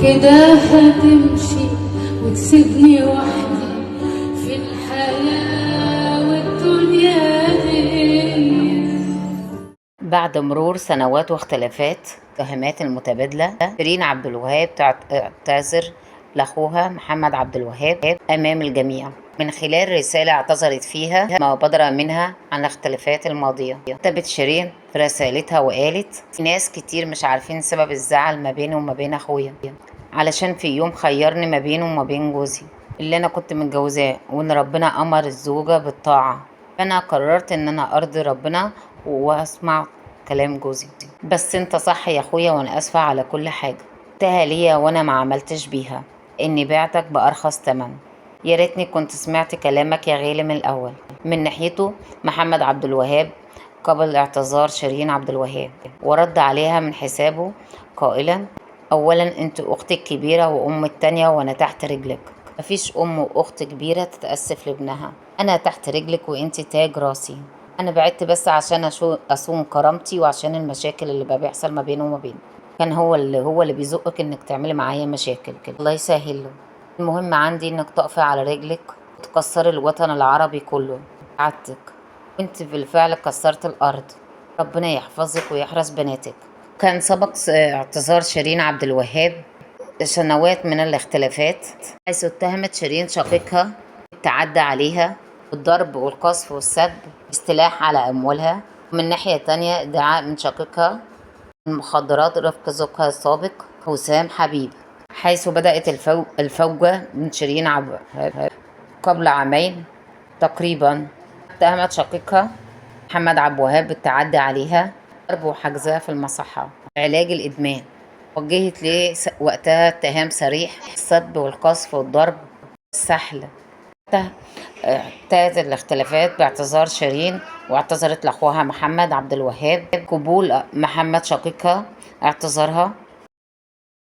كده هتمشي وتسيبني وحدي في الحياة والدنيا دي. بعد مرور سنوات واختلافات التهمات المتبادلة، شيرين عبد الوهاب تعتذر لأخوها محمد عبد الوهاب أمام الجميع من خلال رسالة اعتذرت فيها ما بدر منها عن الاختلافات الماضية. كتبت شيرين في رسالتها وقالت: في ناس كتير مش عارفين سبب الزعل ما بيني وما بين أخويا، علشان في يوم خيرني ما بينه وما بين جوزي اللي أنا كنت متجوزاه، وإن ربنا أمر الزوجة بالطاعة، فأنا قررت إن أنا أرضي ربنا وأسمع كلام جوزي. بس انت صح يا اخويا، وانا اسفة على كل حاجة قلتها ليا وانا ما عملتش بيها، اني بعتك بارخص تمن. يا ريتني كنت سمعت كلامك يا غالي من الاول. من ناحيته محمد عبد الوهاب قبل اعتذار شيرين عبد الوهاب ورد عليها من حسابه قائلا: اولا انت اختي الكبيرة وام التانية وانا تحت رجلك. مفيش ام واخت كبيرة تتأسف لابنها، انا تحت رجلك وانت تاج راسي. انا بعدت بس عشان اصون كرامتي وعشان المشاكل اللي بقى بيحصل ما بينه وما بيني. كان هو اللي بيزقك انك تعملي معايا مشاكل كده، الله يسهل له. المهم عندي انك تقفي على رجلك وتكسري الوطن العربي كله عدتك، وانت بالفعل كسرت الارض. ربنا يحفظك ويحرس بناتك. كان سبق اعتذار شيرين عبد الوهاب سنوات من الاختلافات، حيث اتهمت شيرين شقيقها بالتعدي عليها بالضرب والقذف والسب والاستيلاء على أموالها، ومن ناحية تانية ادعاء من شقيقها المخدرات رفق زوجها السابق حسام حبيب، حيث بدأت الفوجة من شيرين عبد الوهاب قبل عامين تقريبا. اتهمت شقيقها محمد عبد الوهاب بالتعدي عليها، ضرب وحجزها في المصحة علاج الإدمان. وجهت ليه وقتها اتهام صريح: السب والقذف والضرب والسحل. انتهت الاختلافات باعتذار شيرين، واعتذرت لاخوها محمد عبد الوهاب قبول محمد شقيقها اعتذارها